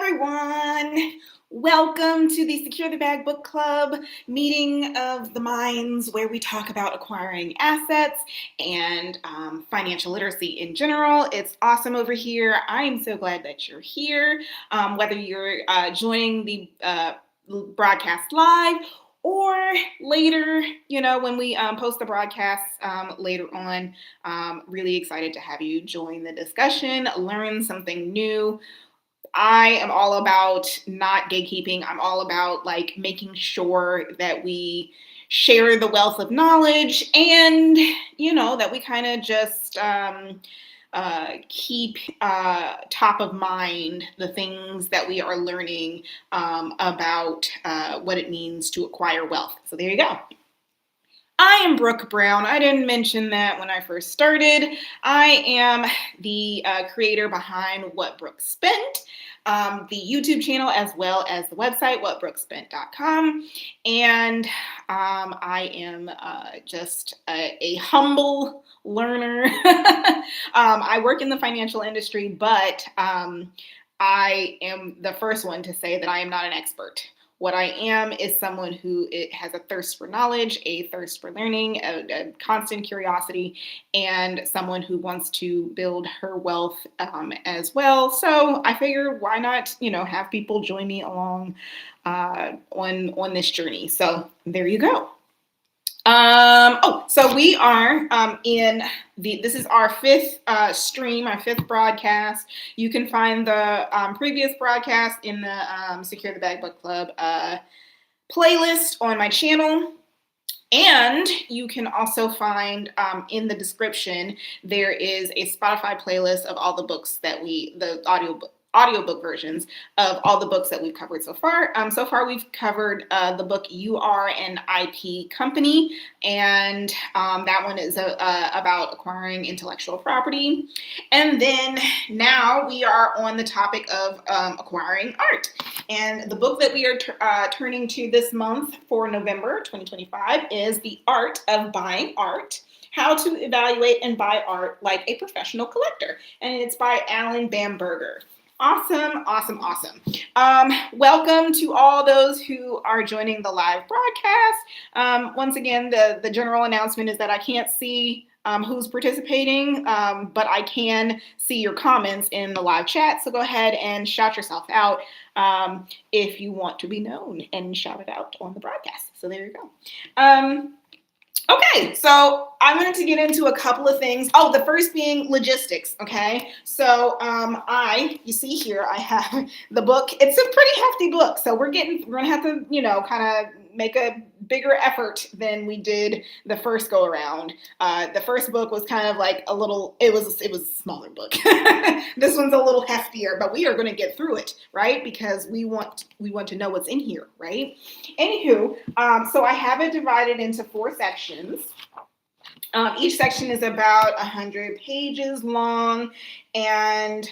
everyone. Welcome to the Secure the Bag Book Club meeting of the minds where we talk about acquiring assets and financial literacy in general. It's awesome over here. I am so glad that you're here, whether you're joining the broadcast live or later, when we post the broadcasts later on. Really excited to have you join the discussion, learn something new. I am all about not gatekeeping. I'm all about making sure that we share the wealth of knowledge and, that we kind of just keep top of mind the things that we are learning about what it means to acquire wealth. So there you go. I am Brooke Brown. I didn't mention that when I first started. I am the creator behind What Brooke Spent, the YouTube channel, as well as the website, whatbrookespent.com. And I am just a humble learner. I work in the financial industry, but I am the first one to say that I am not an expert. What I am is someone who has a thirst for knowledge, a thirst for learning, a constant curiosity, and someone who wants to build her wealth as well. So I figured, why not, have people join me along on this journey. So there you go. So we are this is our fifth stream, our fifth broadcast. You can find the previous broadcast in the Secure the Bag Book Club playlist on my channel. And you can also find in the description, there is a Spotify playlist of all the books that the audiobook versions of all the books that we've covered so far. So far, we've covered the book You Are an IP Company, and that one is about acquiring intellectual property. And then now we are on the topic of acquiring art. And the book that we are turning to this month for November 2025 is The Art of Buying Art: How to Evaluate and Buy Art Like a Professional Collector. And it's by Alan Bamberger. Awesome. Welcome to all those who are joining the live broadcast. Once again, the general announcement is that I can't see who's participating, but I can see your comments in the live chat. So go ahead and shout yourself out if you want to be known and shout it out on the broadcast. So there you go. Okay, so I'm going to get into a couple of things. Oh, the first being logistics, okay? So you see here, I have the book. It's a pretty hefty book, so we're going to have to, kind of make a bigger effort than we did the first go around. The first book was kind of like it was a smaller book. This one's a little heftier, but we are going to get through it, right? Because we want to know what's in here, right? Anywho, so I have it divided into 4 sections. Each section is about 100 pages long, and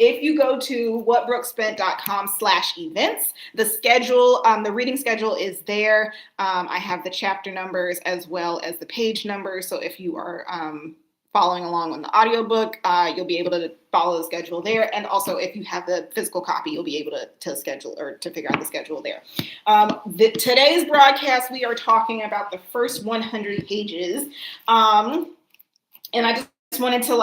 if you go to whatbrookespent.com/events, the schedule, the reading schedule is there. I have the chapter numbers as well as the page numbers. So if you are following along on the audiobook, you'll be able to follow the schedule there. And also if you have the physical copy, you'll be able to schedule or to figure out the schedule there. Today's broadcast, we are talking about the first 100 pages. And I just wanted to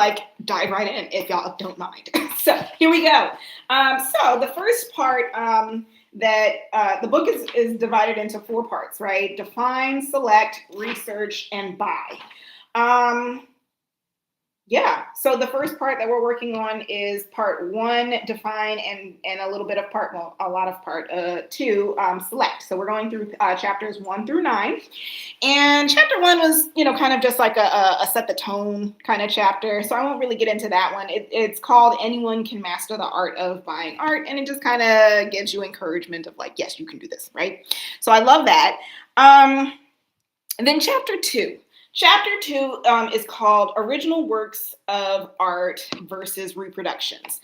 dive right in if y'all don't mind. So here we go. So the first part that the book is divided into 4 parts, right? Define, select, research, and buy. So the first part that we're working on is part 1, define, and a little bit of a lot of part 2, select. So we're going through chapters 1 through 9. And chapter 1 was, kind of just like a set the tone kind of chapter. So I won't really get into that one. It's called Anyone Can Master the Art of Buying Art. And it just kind of gives you encouragement of yes, you can do this, right? So I love that. And then chapter 2. Chapter 2 is called Original Works of Art versus Reproductions.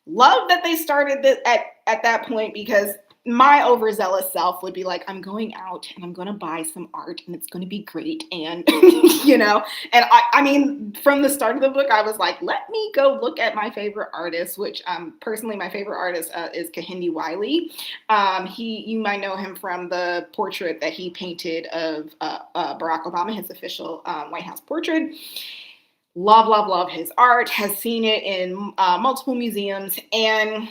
Love that they started this at that point, because my overzealous self would be like, I'm going out and I'm going to buy some art and it's going to be great. And, and I mean, from the start of the book, I was like, let me go look at my favorite artist, which personally, my favorite artist is Kehinde Wiley. You might know him from the portrait that he painted of Barack Obama, his official White House portrait. Love, love, love his art, has seen it in multiple museums. And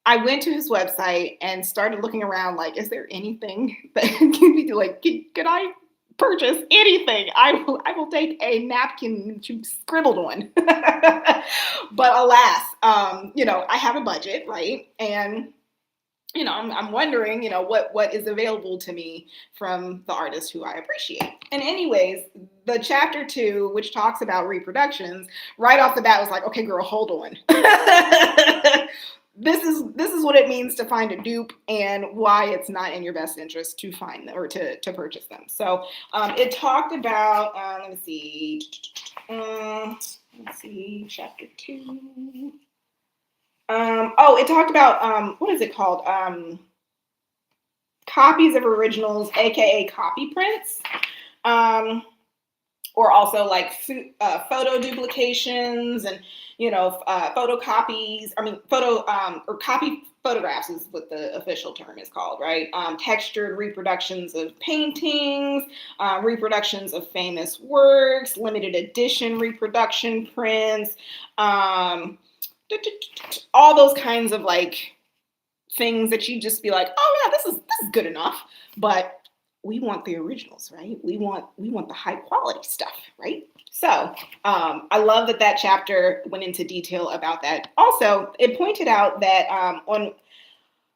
I went to his website and started looking around like, is there anything that can be like, could I purchase anything? I will take a napkin to scribbled on. But alas, I have a budget, right? And I'm wondering, what is available to me from the artists who I appreciate. And anyways, the chapter 2, which talks about reproductions, right off the bat was like, okay, girl, hold on. This is what it means to find a dupe and why it's not in your best interest to find them or to purchase them. So it talked about, let's see, chapter 2. It talked about, what is it called? Copies of originals, aka copy prints, or also like photo duplications and photocopies. Or copy photographs is what the official term is called, right? Textured reproductions of paintings, reproductions of famous works, limited edition reproduction prints. All those kinds of like things that you just be like, oh yeah, this is good enough. But we want the originals, right? We want the high quality stuff, right? So I love that chapter went into detail about that. Also, it pointed out that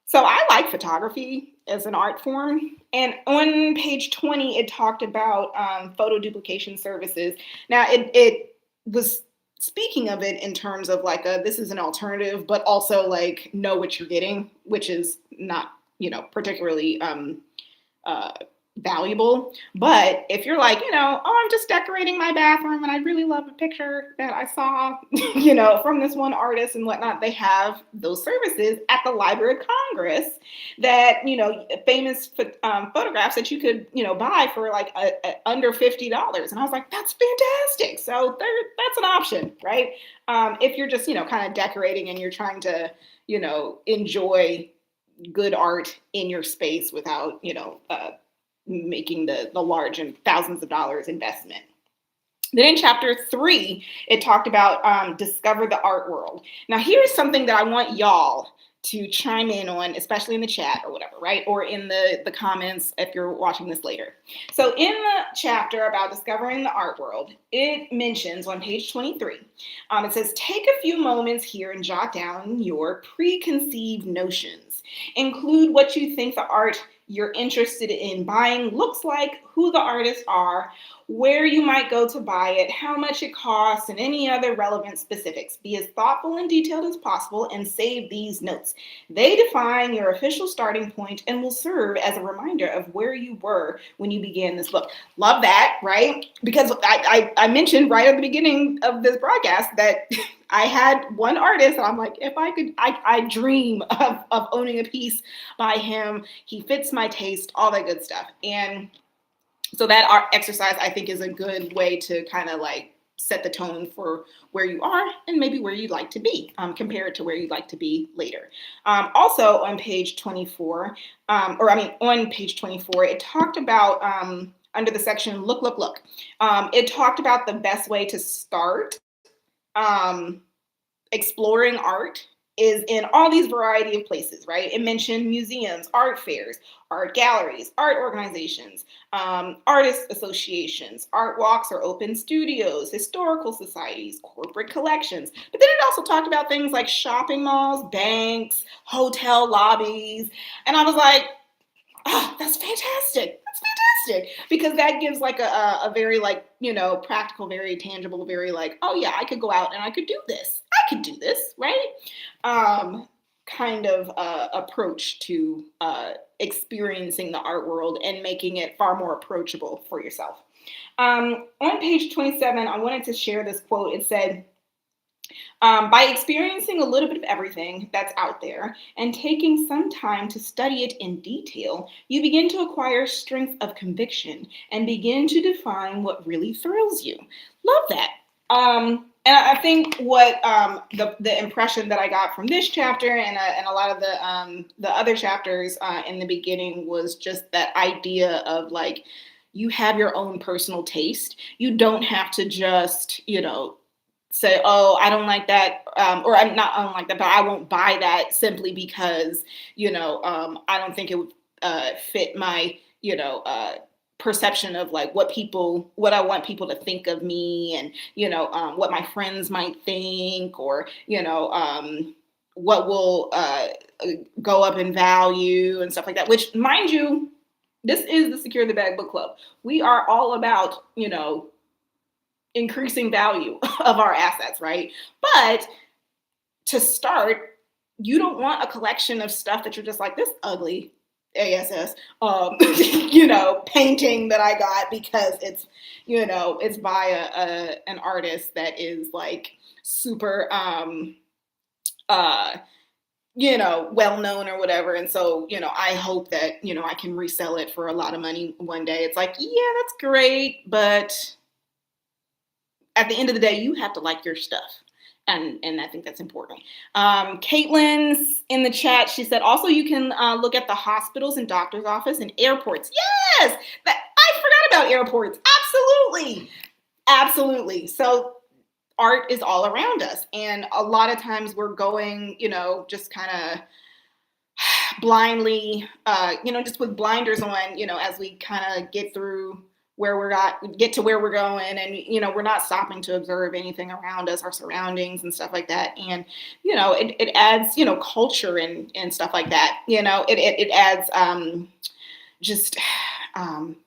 so I like photography as an art form. And on page 20, it talked about photo duplication services. Now it was speaking of it in terms of like this is an alternative, but also like know what you're getting, which is not, particularly valuable. But if you're like, I'm just decorating my bathroom and I really love a picture that I saw, from this one artist and whatnot, they have those services at the Library of Congress that, famous photographs that you could, buy for like under $50. And I was like, that's fantastic. So that's an option, right? If you're just, kind of decorating and you're trying to, enjoy good art in your space without, making the large and thousands of dollars investment. Then in chapter 3, it talked about discover the art world. Now, here's something that I want y'all to chime in on, especially in the chat or whatever, right? Or in the comments if you're watching this later. So in the chapter about discovering the art world, it mentions on page 23, it says, take a few moments here and jot down your preconceived notions. Include what you think the art you're interested in buying looks like, who the artists are, where you might go to buy it, how much it costs, and any other relevant specifics. Be as thoughtful and detailed as possible and save these notes. They define your official starting point and will serve as a reminder of where you were when you began this book. Love that, right? Because I mentioned right at the beginning of this broadcast that I had one artist, and I'm like, if I could, I dream of owning a piece by him. He fits my taste, all that good stuff. And so that art exercise, I think, is a good way to kind of like set the tone for where you are and maybe where you'd like to be compared to where you'd like to be later. Also on page 24, on page 24, it talked about under the section, look. It talked about the best way to start exploring art is in all these variety of places, right? It mentioned museums, art fairs, art galleries, art organizations, artist associations, art walks or open studios, historical societies, corporate collections. But then it also talked about things like shopping malls, banks, hotel lobbies. And I was like, oh, that's fantastic. That's fantastic. Because that gives like a very like, practical, very tangible, very like, oh yeah, I could go out and I could do this. I could do this, right? Kind of approach to experiencing the art world and making it far more approachable for yourself. On page 27, I wanted to share this quote. It said, By experiencing a little bit of everything that's out there and taking some time to study it in detail, you begin to acquire strength of conviction and begin to define what really thrills you. Love that. And I think what the impression that I got from this chapter and a lot of the other chapters in the beginning was just that idea of like you have your own personal taste. You don't have to just say, oh, I don't like that, or I don't like that, but I won't buy that simply because I don't think it would fit my perception of like what I want people to think of me, and what my friends might think, or what will go up in value and stuff like that. Which, mind you, this is the Secure the Bag Book Club. We are all about increasing value of our assets, right? But to start, you don't want a collection of stuff that you're just like, this ugly ASS, painting that I got because it's by an artist that is like super, well known or whatever. And so, I hope that, I can resell it for a lot of money one day. It's like, yeah, that's great. But at the end of the day, you have to like your stuff. And I think that's important. Caitlin's in the chat. She said, also, you can look at the hospitals and doctor's office and airports. Yes, I forgot about airports. Absolutely. Absolutely. So art is all around us. And a lot of times we're going, just kind of blindly, just with blinders on, as we kind of get to where we're going, and we're not stopping to observe anything around us, our surroundings and stuff like that. And it adds culture and stuff like that. It adds just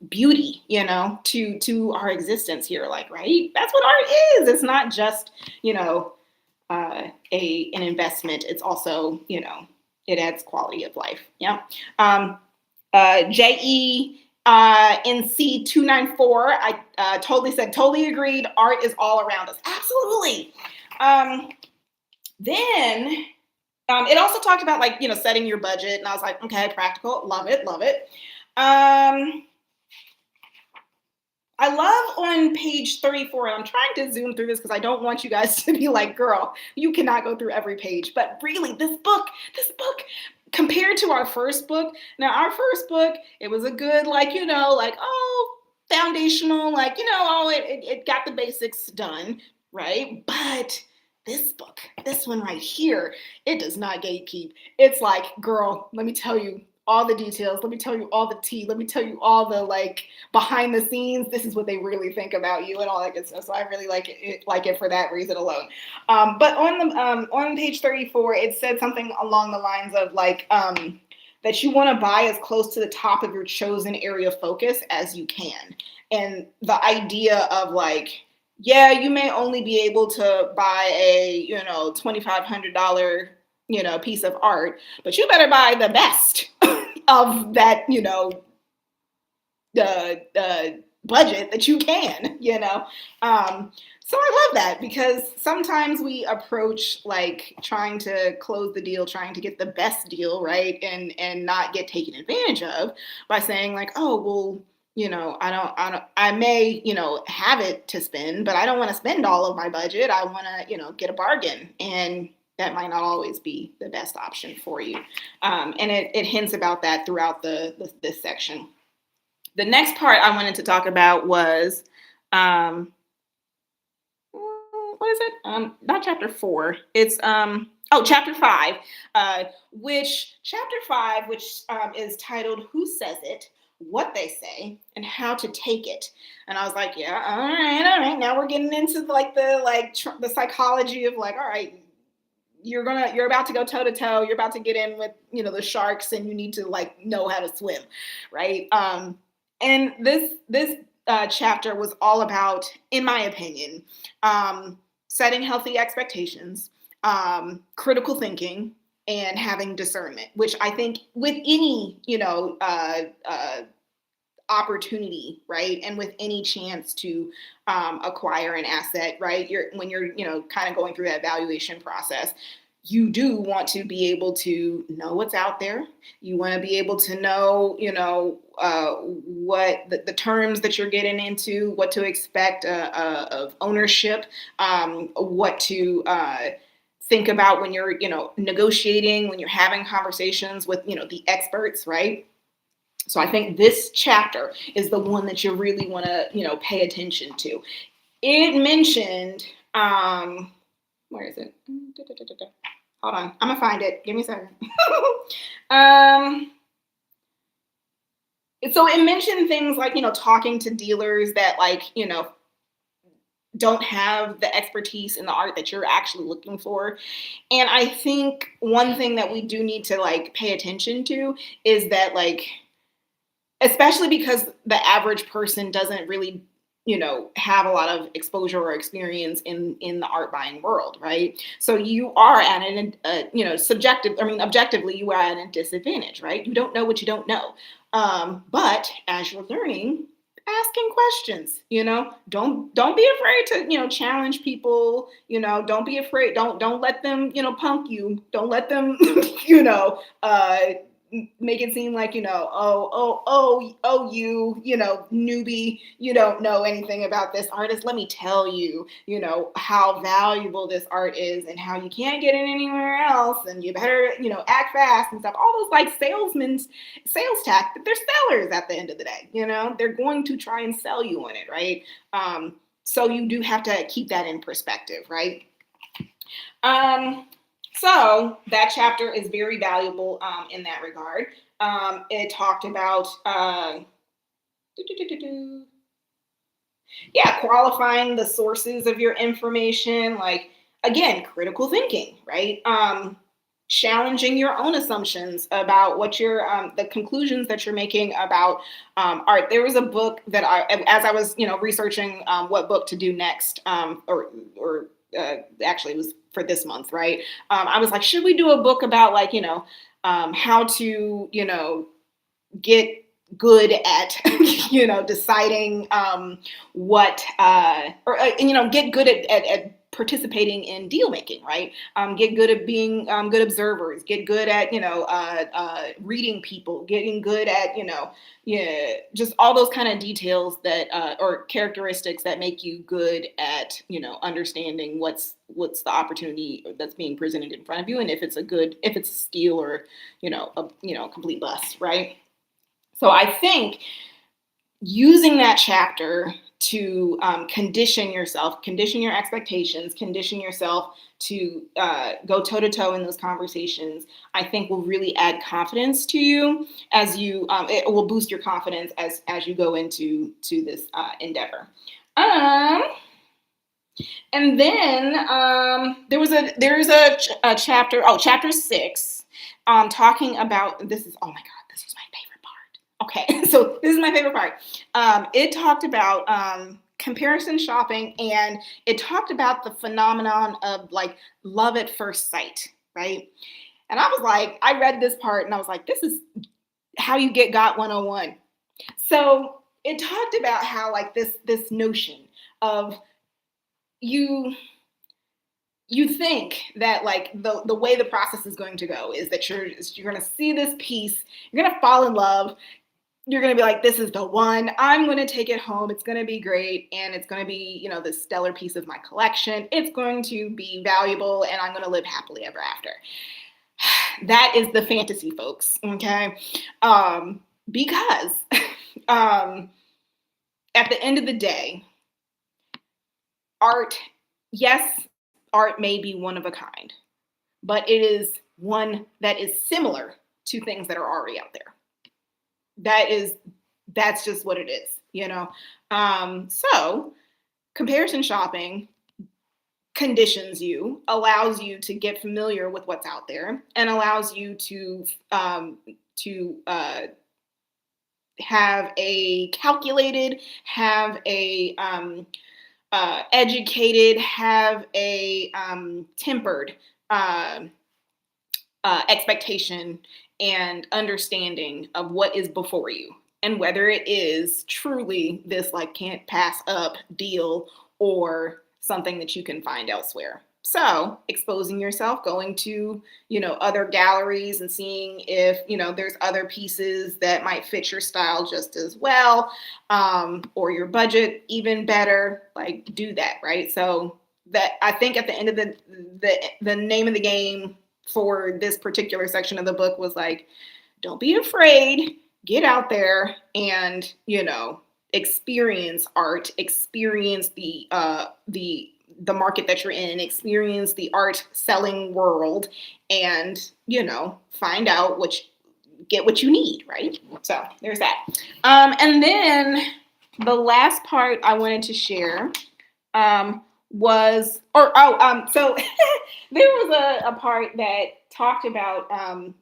beauty to our existence here, like, right? That's what art is. It's not just an investment. It's also it adds quality of life. Yeah. JE NC 294, I totally agreed. Art is all around us. Absolutely. Then it also talked about like, setting your budget. And I was like, okay, practical. Love it. Love it. I love on page 34, and I'm trying to zoom through this because I don't want you guys to be like, girl, you cannot go through every page. But really, this book, compared to our first book, now our first book, it was a good, foundational, it got the basics done, right? But this book, this one right here, it does not gatekeep. It's like, girl, let me tell you all the details. Let me tell you all the tea. Let me tell you all the behind the scenes. This is what they really think about you and all that good stuff. So I really like it for that reason alone. But on page 34, it said something along the lines of that you want to buy as close to the top of your chosen area of focus as you can. And the idea of yeah, you may only be able to buy a $2,500 piece of art, but you better buy the best of that, the budget that you can, So I love that, because sometimes we approach trying to close the deal, trying to get the best deal, right? And not get taken advantage of by saying oh, well, I may, have it to spend, but I don't want to spend all of my budget. I want to, get a bargain. And that might not always be the best option for you. And it hints about that throughout this section. The next part I wanted to talk about was, what is it? Not chapter 4. It's, chapter 5, which is titled Who Says It? What They Say, and How to Take It. And I was like, yeah, all right. Now we're getting into the psychology of all right, you're about to go toe to toe. You're about to get in with, the sharks, and you need to know how to swim. Right. And this chapter was all about, in my opinion, setting healthy expectations, critical thinking, and having discernment, which I think with any, opportunity, right? And with any chance to acquire an asset, right? When you're, kind of going through that valuation process, you do want to be able to know what's out there. You want to be able to know, what the terms that you're getting into, what to expect of ownership, what to think about when you're, negotiating, when you're having conversations with, the experts, right? So I think this chapter is the one that you really want to, pay attention to. It mentioned, where is it? Hold on, I'm gonna find it. Give me a second. So it mentioned things like, talking to dealers that like, don't have the expertise in the art that you're actually looking for. And I think one thing that we do need to like pay attention to is that like, especially because the average person doesn't really have a lot of exposure or experience in the art buying world, right? So you are at an objectively you are at a disadvantage, right? You don't know what you don't know. But as you're learning, asking questions, don't be afraid to challenge people. Don't be afraid, don't let them punk you, don't let them make it seem like, you, newbie, you don't know anything about this artist. Let me tell you, how valuable this art is and how you can't get it anywhere else. And you better, act fast and stuff. All those like sales tactics, they're sellers at the end of the day. They're going to try and sell you on it, right? So you do have to keep that in perspective, right? So that chapter is very valuable in that regard. It talked about qualifying the sources of your information, like again, critical thinking, right? Challenging your own assumptions about what your the conclusions that you're making about art. There was a book that as I was researching what book to do next, actually it was for this month, right? I was like, should we do a book about like, how to, get good at, deciding what, get good at participating in deal making, right? Get good at being good observers, get good at, reading people, getting good at, just all those kind of details that, or characteristics that make you good at, understanding what's the opportunity that's being presented in front of you. And if it's a steal or, a complete bust, right? So I think using that chapter to condition yourself, condition your expectations, condition yourself to go toe-to-toe in those conversations, I think will really add confidence to you as you, it will boost your confidence as you go into this endeavor. And then there is a chapter, chapter 6, talking about, this is, oh my God, this was my favorite part. Okay, so this is my favorite part. It talked about comparison shopping, and it talked about the phenomenon of like love at first sight, right? And I was like, I read this part and I was like, this is how you get got 101. So it talked about how like this notion of you think that like the way the process is going to go is that you're going to see this piece, you're going to fall in love, you're going to be like, this is the one, I'm going to take it home, it's going to be great, and it's going to be, this stellar piece of my collection, it's going to be valuable, and I'm going to live happily ever after. That is the fantasy, folks, okay? Because at the end of the day, art may be one of a kind, but it is one that is similar to things that are already out there. That's just what it is, So comparison shopping conditions you, allows you to get familiar with what's out there, and allows you to have a calculated, have a educated, have a tempered expectation and understanding of what is before you. and whether it is truly this like can't pass up deal or something that you can find elsewhere. So exposing yourself, going to, other galleries and seeing if, there's other pieces that might fit your style just as well, or your budget even better, like do that, right? So that I think at the end of the name of the game for this particular section of the book was like, don't be afraid, get out there and, experience art, experience the market that you're in, experience the art selling world, and, find out get what you need, right? So there's that. And then the last part I wanted to share so there was a part that talked about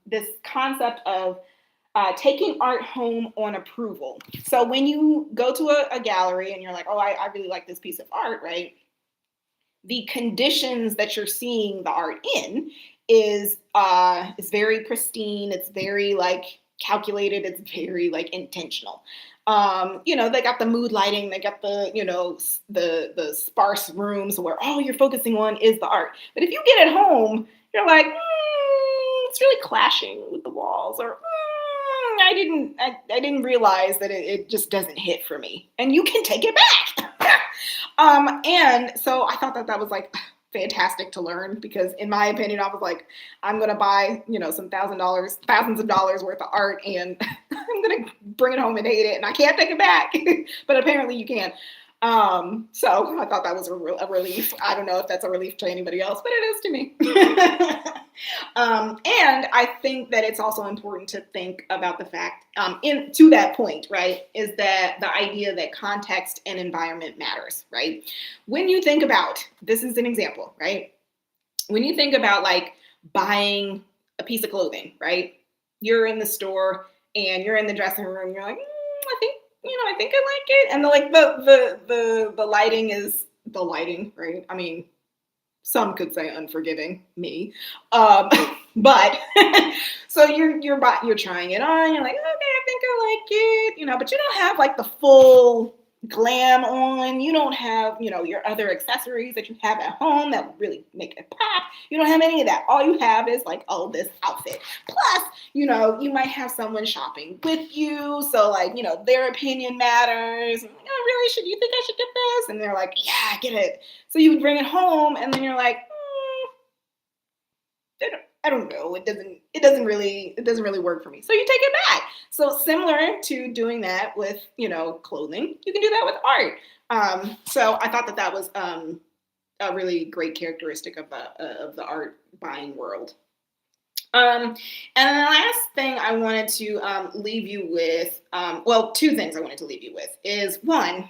this concept of taking art home on approval. So when you go to a gallery and you're like, oh, I really like this piece of art, right? The conditions that you're seeing the art in is very pristine. It's very like calculated. It's very like intentional. They got the mood lighting. They got the the sparse rooms where all you're focusing on is the art. But if you get it home, you're like, it's really clashing with the walls, or I didn't realize that it just doesn't hit for me, and you can take it back. And so I thought that was like fantastic to learn, because in my opinion, I was like, I'm going to buy, some thousands of dollars worth of art, and I'm going to bring it home and hate it, and I can't take it back. But apparently you can. So I thought that was a relief. I don't know if that's a relief to anybody else, but it is to me. And I think that it's also important to think about the fact, to that point, right, is that the idea that context and environment matters, right? When you think about, this is an example, right? When you think about like buying a piece of clothing, right? You're in the store and you're in the dressing room, you're like, I think I like it. And the lighting is the lighting, right? I mean, some could say unforgiving, me. But so you're trying it on, you're like, okay, I think I like it, but you don't have like the full glam on. You don't have, your other accessories that you have at home that would really make it pop. You don't have any of that. All you have is like, oh, this outfit. Plus, you might have someone shopping with you. So like, their opinion matters. Really, you think I should get this? And they're like, yeah, get it. So you would bring it home and then you're like, I don't know. It doesn't really work for me. So you take it back. So similar to doing that with, clothing, you can do that with art. So I thought that was a really great characteristic of the art buying world. And then the last thing I wanted to leave you with, two things I wanted to leave you with is, one,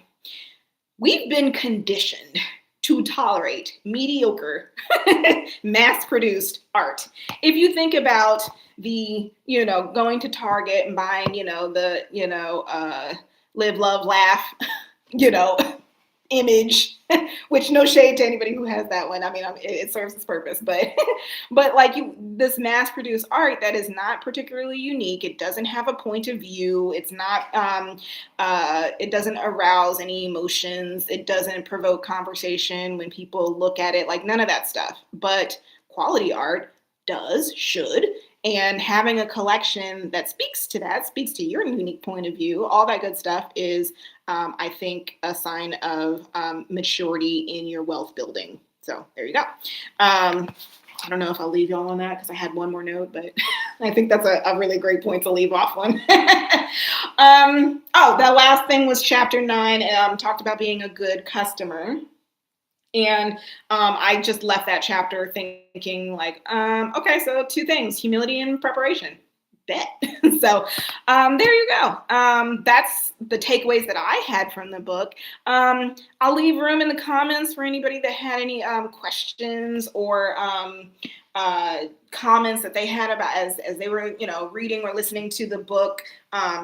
we've been conditioned to tolerate mediocre, mass-produced art. If you think about the, going to Target and buying, live, love, laugh, image, which no shade to anybody who has that one. I mean, it serves its purpose, but like this mass-produced art that is not particularly unique. It doesn't have a point of view. It's not. It doesn't arouse any emotions. It doesn't provoke conversation when people look at it. Like none of that stuff. But quality art does, should. And having a collection that speaks to your unique point of view, all that good stuff is, I think, a sign of maturity in your wealth building. So there you go. I don't know if I'll leave y'all on that because I had one more note, but I think that's a really great point to leave off on. The last thing was chapter 9. Talked about being a good customer. And I just left that chapter thinking like, okay, so 2 things, humility and preparation. Bet. So there you go. That's the takeaways that I had from the book. I'll leave room in the comments for anybody that had any questions or comments that they had about as they were, reading or listening to the book,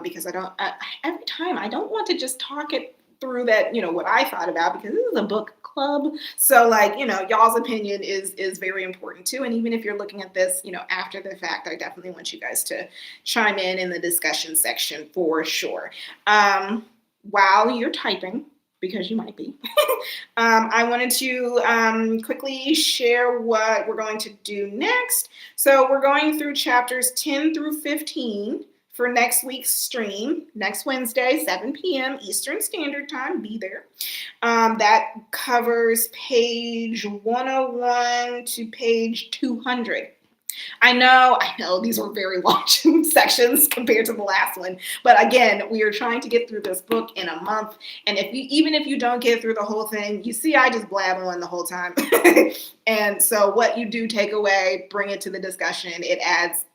because every time I don't want to just talk it through that, what I thought about, because this is a book club. So like, y'all's opinion is very important too. And even if you're looking at this, after the fact, I definitely want you guys to chime in the discussion section for sure. While you're typing, because you might be, I wanted to quickly share what we're going to do next. So we're going through chapters 10 through 15 for next week's stream, next Wednesday, 7 p.m. Eastern Standard Time. Be there. That covers page 101 to page 200. I know these are very long sections compared to the last one, but again, we are trying to get through this book in a month. And even if you don't get through the whole thing, you see, I just blab on the whole time. And so what you do take away, bring it to the discussion. It adds,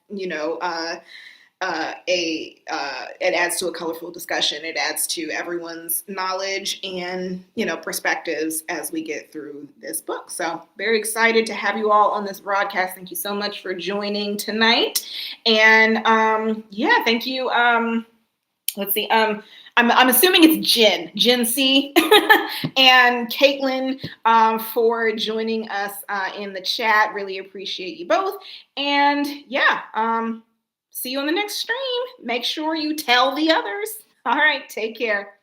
it adds to a colorful discussion. It adds to everyone's knowledge and, perspectives as we get through this book. So very excited to have you all on this broadcast. Thank you so much for joining tonight. And thank you. Let's see. I'm assuming it's Jen C, and Caitlin for joining us in the chat. Really appreciate you both. And see you on the next stream. Make sure you tell the others. All right, take care.